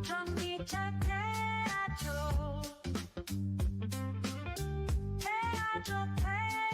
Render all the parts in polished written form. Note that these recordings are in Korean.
전기차태야죠. 태야죠 태.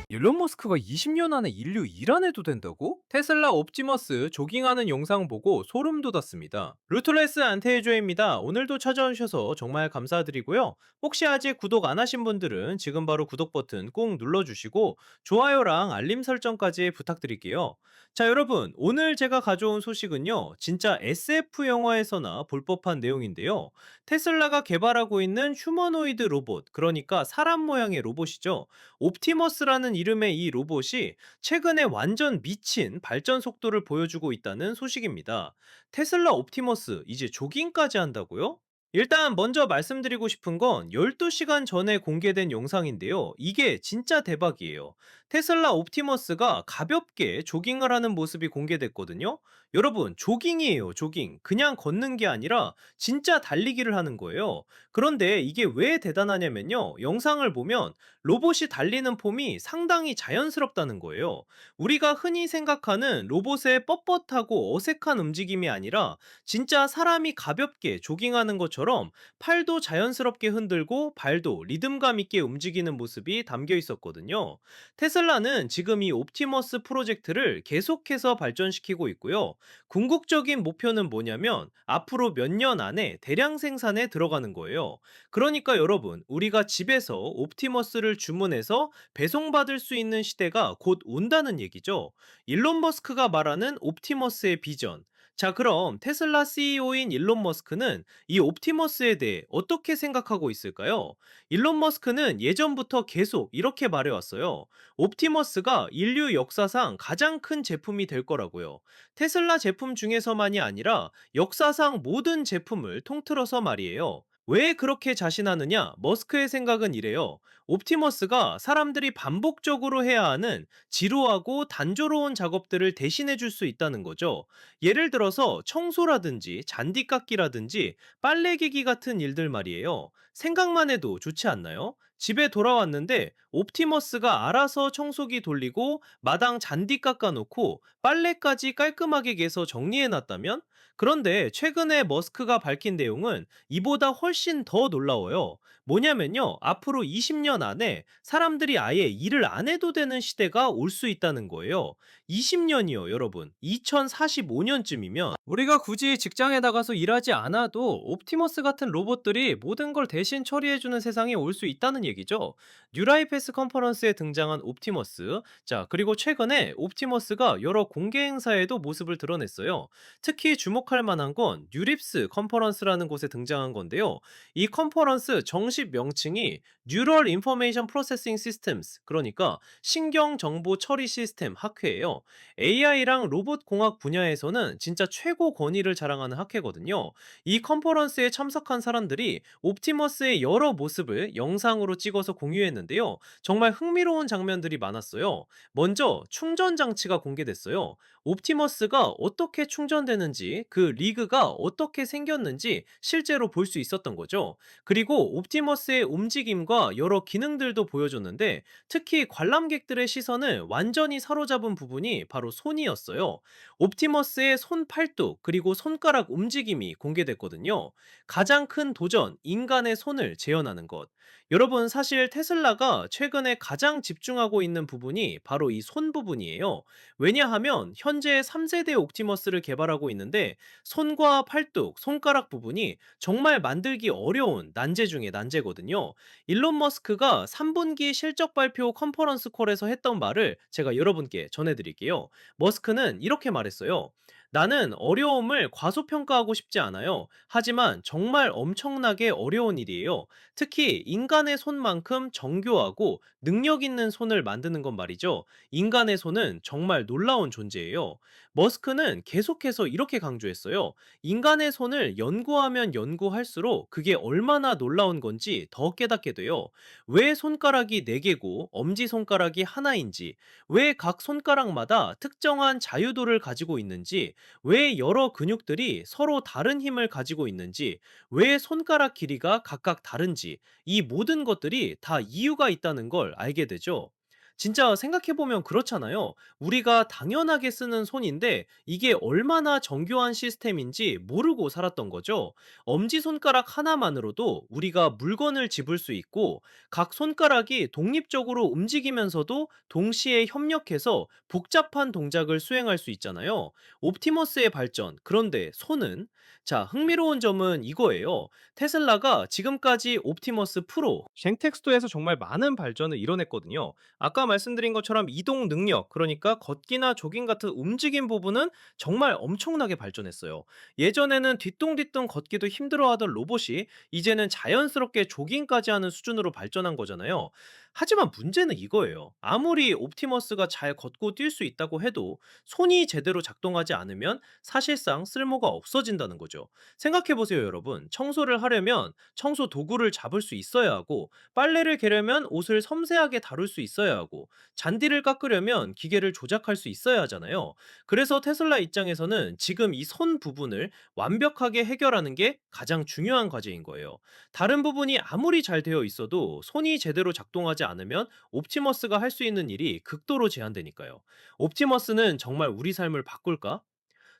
일론 머스크가 20년 안에 인류 일 안 해도 된다고? 테슬라 옵티머스 조깅하는 영상 보고 소름 돋았습니다. 루트레스 안테해조입니다. 오늘도 찾아오셔서 정말 감사드리고요. 혹시 아직 구독 안 하신 분들은 지금 바로 구독 버튼 꼭 눌러주시고 좋아요랑 알림 설정까지 부탁드릴게요. 자, 여러분, 오늘 제가 가져온 소식은요, 진짜 SF 영화에서나 볼 법한 내용인데요. 테슬라가 개발하고 있는 휴머노이드 로봇, 그러니까 사람 모양의 로봇이죠. 옵티머스라는 이름의 이 로봇이 최근에 완전 미친 발전 속도를 보여주고 있다는 소식입니다. 테슬라 옵티머스 이제 조깅까지 한다고요? 일단 먼저 말씀드리고 싶은 건 12시간 전에 공개된 영상인데요. 이게 진짜 대박이에요. 테슬라 옵티머스가 가볍게 조깅을 하는 모습이 공개됐거든요. 여러분, 조깅이에요, 조깅. 그냥 걷는 게 아니라 진짜 달리기를 하는 거예요. 그런데 이게 왜 대단하냐면요. 영상을 보면 로봇이 달리는 폼이 상당히 자연스럽다는 거예요. 우리가 흔히 생각하는 로봇의 뻣뻣하고 어색한 움직임이 아니라 진짜 사람이 가볍게 조깅하는 것처럼 팔도 자연스럽게 흔들고 발도 리듬감 있게 움직이는 모습이 담겨 있었거든요. 테슬라는 지금 이 옵티머스 프로젝트를 계속해서 발전시키고 있고요. 궁극적인 목표는 뭐냐면 앞으로 몇 년 안에 대량 생산에 들어가는 거예요. 그러니까 여러분, 우리가 집에서 옵티머스를 주문해서 배송받을 수 있는 시대가 곧 온다는 얘기죠. 일론 머스크가 말하는 옵티머스의 비전. 자, 그럼 테슬라 CEO인 일론 머스크는 이 옵티머스에 대해 어떻게 생각하고 있을까요? 일론 머스크는 예전부터 계속 이렇게 말해왔어요. 옵티머스가 인류 역사상 가장 큰 제품이 될 거라고요. 테슬라 제품 중에서만이 아니라 역사상 모든 제품을 통틀어서 말이에요. 왜 그렇게 자신하느냐? 머스크의 생각은 이래요. 옵티머스가 사람들이 반복적으로 해야 하는 지루하고 단조로운 작업들을 대신해 줄 수 있다는 거죠. 예를 들어서 청소라든지 잔디 깎기라든지 빨래기기 같은 일들 말이에요. 생각만 해도 좋지 않나요? 집에 돌아왔는데 옵티머스가 알아서 청소기 돌리고 마당 잔디 깎아놓고 빨래까지 깔끔하게 개서 정리해놨다면? 그런데 최근에 머스크가 밝힌 내용은 이보다 훨씬 더 놀라워요. 뭐냐면요, 앞으로 20년 안에 사람들이 아예 일을 안 해도 되는 시대가 올 수 있다는 거예요. 20년이요, 여러분. 2045년쯤이면 우리가 굳이 직장에 나가서 일하지 않아도 옵티머스 같은 로봇들이 모든 걸 대신 처리해주는 세상이 올 수 있다는 얘기죠. 뉴라이페스 컨퍼런스에 등장한 옵티머스. 자, 그리고 최근에 옵티머스가 여러 공개 행사에도 모습을 드러냈어요. 특히 주목할 만한 건 뉴립스 컨퍼런스라는 곳에 등장한 건데요. 이 컨퍼런스 정식 명칭이 Neural Information Processing Systems, 그러니까 신경 정보 처리 시스템 학회예요. AI랑 로봇 공학 분야에서는 진짜 최고 권위를 자랑하는 학회거든요. 이 컨퍼런스에 참석한 사람들이 옵티머스의 여러 모습을 영상으로 찍어서 공유했는데요. 정말 흥미로운 장면들이 많았어요. 먼저 충전 장치가 공개됐어요. 옵티머스가 어떻게 충전되는지, 그 리그가 어떻게 생겼는지 실제로 볼 수 있었던 거죠. 그리고 옵티머스의 움직임과 여러 기능들도 보여줬는데, 특히 관람객들의 시선을 완전히 사로잡은 부분이 바로 손이었어요. 옵티머스의 손 팔뚝 그리고 손가락 움직임이 공개됐거든요. 가장 큰 도전, 인간의 손을 재현하는 것. 여러분, 사실 테슬라가 최근에 가장 집중하고 있는 부분이 바로 이 손 부분이에요. 왜냐하면 현재 3세대 옵티머스를 개발하고 있는데, 손과 팔뚝, 손가락 부분이 정말 만들기 어려운 난제 중에 난제거든요. 일론 머스크가 3분기 실적 발표 컨퍼런스 콜에서 했던 말을 제가 여러분께 전해드릴게요. 머스크는 이렇게 말했어요. 나는 어려움을 과소평가하고 싶지 않아요. 하지만 정말 엄청나게 어려운 일이에요. 특히 인간의 손만큼 정교하고 능력 있는 손을 만드는 건 말이죠. 인간의 손은 정말 놀라운 존재예요. 머스크는 계속해서 이렇게 강조했어요. 인간의 손을 연구하면 연구할수록 그게 얼마나 놀라운 건지 더 깨닫게 돼요. 왜 손가락이 4개고 엄지손가락이 하나인지, 왜 각 손가락마다 특정한 자유도를 가지고 있는지, 왜 여러 근육들이 서로 다른 힘을 가지고 있는지, 왜 손가락 길이가 각각 다른지, 이 모든 것들이 다 이유가 있다는 걸 알게 되죠. 진짜 생각해보면 그렇잖아요. 우리가 당연하게 쓰는 손인데 이게 얼마나 정교한 시스템인지 모르고 살았던 거죠. 엄지손가락 하나만으로도 우리가 물건을 집을 수 있고 각 손가락이 독립적으로 움직이면서도 동시에 협력해서 복잡한 동작을 수행할 수 있잖아요. 옵티머스의 발전, 그런데 손은? 자, 흥미로운 점은 이거예요. 테슬라가 지금까지 옵티머스 프로, 쉥텍스토에서 정말 많은 발전을 이뤄냈거든요. 아까 말씀드린 것처럼 이동 능력, 그러니까 걷기나 조깅 같은 움직임 부분은 정말 엄청나게 발전했어요. 예전에는 뒤뚱뒤뚱 걷기도 힘들어하던 로봇이 이제는 자연스럽게 조깅까지 하는 수준으로 발전한 거잖아요. 하지만 문제는 이거예요. 아무리 옵티머스가 잘 걷고 뛸 수 있다고 해도 손이 제대로 작동하지 않으면 사실상 쓸모가 없어진다는 거죠. 생각해보세요, 여러분. 청소를 하려면 청소 도구를 잡을 수 있어야 하고, 빨래를 개려면 옷을 섬세하게 다룰 수 있어야 하고, 잔디를 깎으려면 기계를 조작할 수 있어야 하잖아요. 그래서 테슬라 입장에서는 지금 이 손 부분을 완벽하게 해결하는 게 가장 중요한 과제인 거예요. 다른 부분이 아무리 잘 되어 있어도 손이 제대로 작동하지 않으면 옵티머스가 할 수 있는 일이 극도로 제한되니까요. 옵티머스는 정말 우리 삶을 바꿀까?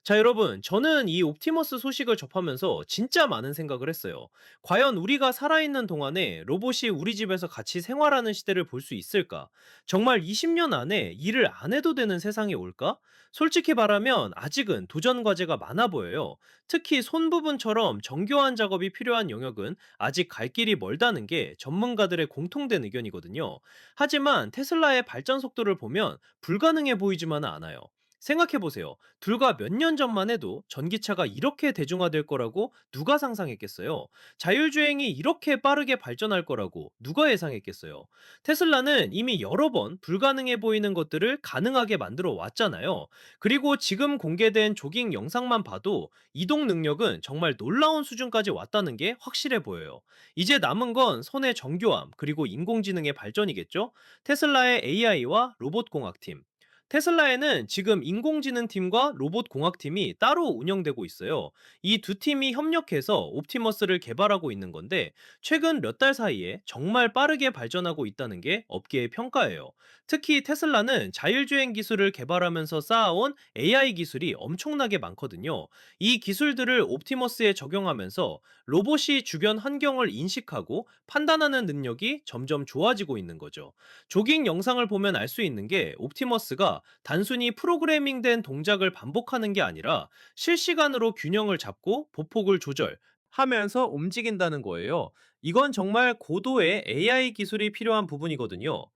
자, 여러분, 저는 이 옵티머스 소식을 접하면서 진짜 많은 생각을 했어요. 과연 우리가 살아있는 동안에 로봇이 우리 집에서 같이 생활하는 시대를 볼 수 있을까? 정말 20년 안에 일을 안 해도 되는 세상이 올까? 솔직히 말하면 아직은 도전 과제가 많아 보여요. 특히 손 부분처럼 정교한 작업이 필요한 영역은 아직 갈 길이 멀다는 게 전문가들의 공통된 의견이거든요. 하지만 테슬라의 발전 속도를 보면 불가능해 보이지만은 않아요. 생각해보세요. 불과 몇 년 전만 해도 전기차가 이렇게 대중화될 거라고 누가 상상했겠어요? 자율주행이 이렇게 빠르게 발전할 거라고 누가 예상했겠어요? 테슬라는 이미 여러 번 불가능해 보이는 것들을 가능하게 만들어 왔잖아요. 그리고 지금 공개된 조깅 영상만 봐도 이동 능력은 정말 놀라운 수준까지 왔다는 게 확실해 보여요. 이제 남은 건 손의 정교함, 그리고 인공지능의 발전이겠죠? 테슬라의 AI와 로봇 공학팀, 테슬라에는 지금 인공지능 팀과 로봇 공학팀이 따로 운영되고 있어요. 이 두 팀이 협력해서 옵티머스를 개발하고 있는 건데, 최근 몇 달 사이에 정말 빠르게 발전하고 있다는 게 업계의 평가예요. 특히 테슬라는 자율주행 기술을 개발하면서 쌓아온 AI 기술이 엄청나게 많거든요. 이 기술들을 옵티머스에 적용하면서 로봇이 주변 환경을 인식하고 판단하는 능력이 점점 좋아지고 있는 거죠. 조깅 영상을 보면 알 수 있는 게 옵티머스가 단순히 프로그래밍된 동작을 반복하는 게 아니라 실시간으로 균형을 잡고 보폭을 조절하면서 움직인다는 거예요. 이건 정말 고도의 AI 기술이 필요한 부분이거든요.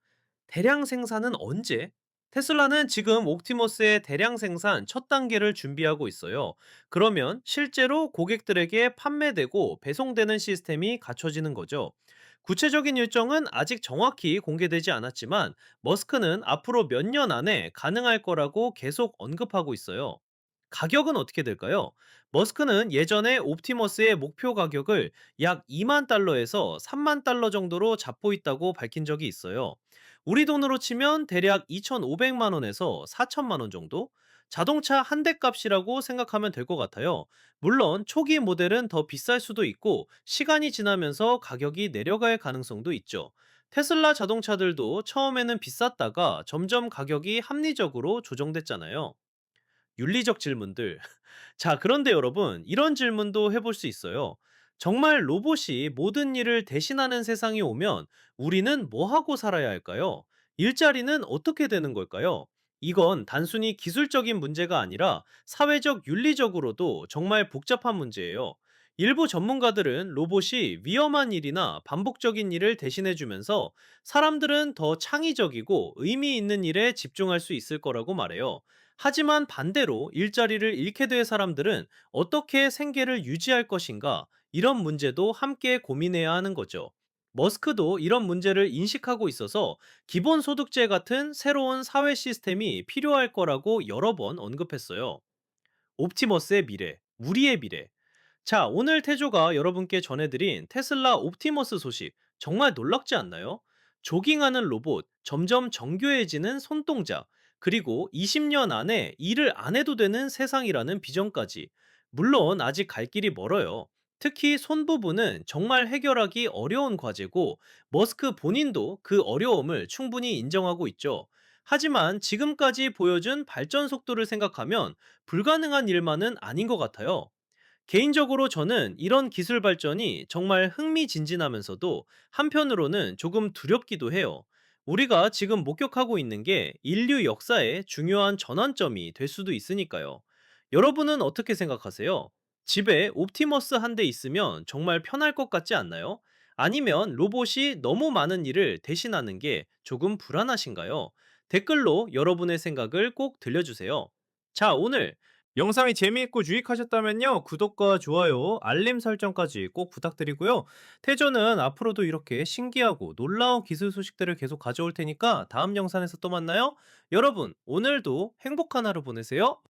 대량 생산은 언제? 테슬라는 지금 옵티머스의 대량 생산 첫 단계를 준비하고 있어요. 그러면 실제로 고객들에게 판매되고 배송되는 시스템이 갖춰지는 거죠. 구체적인 일정은 아직 정확히 공개되지 않았지만 머스크는 앞으로 몇 년 안에 가능할 거라고 계속 언급하고 있어요. 가격은 어떻게 될까요? 머스크는 예전에 옵티머스의 목표 가격을 약 2만 달러에서 3만 달러 정도로 잡고 있다고 밝힌 적이 있어요. 우리 돈으로 치면 대략 2,500만 원에서 4천만 원 정도? 자동차 한 대 값이라고 생각하면 될 것 같아요. 물론 초기 모델은 더 비쌀 수도 있고 시간이 지나면서 가격이 내려갈 가능성도 있죠. 테슬라 자동차들도 처음에는 비쌌다가 점점 가격이 합리적으로 조정됐잖아요. 윤리적 질문들. 자, 그런데 여러분, 이런 질문도 해볼 수 있어요. 정말 로봇이 모든 일을 대신하는 세상이 오면 우리는 뭐 하고 살아야 할까요? 일자리는 어떻게 되는 걸까요? 이건 단순히 기술적인 문제가 아니라 사회적 윤리적으로도 정말 복잡한 문제예요. 일부 전문가들은 로봇이 위험한 일이나 반복적인 일을 대신해주면서 사람들은 더 창의적이고 의미 있는 일에 집중할 수 있을 거라고 말해요. 하지만 반대로 일자리를 잃게 될 사람들은 어떻게 생계를 유지할 것인가? 이런 문제도 함께 고민해야 하는 거죠. 머스크도 이런 문제를 인식하고 있어서 기본소득제 같은 새로운 사회 시스템이 필요할 거라고 여러 번 언급했어요. 옵티머스의 미래, 우리의 미래. 자, 오늘 태조가 여러분께 전해드린 테슬라 옵티머스 소식 정말 놀랍지 않나요? 조깅하는 로봇, 점점 정교해지는 손동작, 그리고 20년 안에 일을 안 해도 되는 세상이라는 비전까지. 물론 아직 갈 길이 멀어요. 특히 손 부분은 정말 해결하기 어려운 과제고, 머스크 본인도 그 어려움을 충분히 인정하고 있죠. 하지만 지금까지 보여준 발전 속도를 생각하면 불가능한 일만은 아닌 것 같아요. 개인적으로 저는 이런 기술 발전이 정말 흥미진진하면서도 한편으로는 조금 두렵기도 해요. 우리가 지금 목격하고 있는 게 인류 역사의 중요한 전환점이 될 수도 있으니까요. 여러분은 어떻게 생각하세요? 집에 옵티머스 한 대 있으면 정말 편할 것 같지 않나요? 아니면 로봇이 너무 많은 일을 대신하는 게 조금 불안하신가요? 댓글로 여러분의 생각을 꼭 들려주세요. 자, 오늘 영상이 재미있고 유익하셨다면요, 구독과 좋아요, 알림 설정까지 꼭 부탁드리고요. 태조는 앞으로도 이렇게 신기하고 놀라운 기술 소식들을 계속 가져올 테니까 다음 영상에서 또 만나요. 여러분, 오늘도 행복한 하루 보내세요.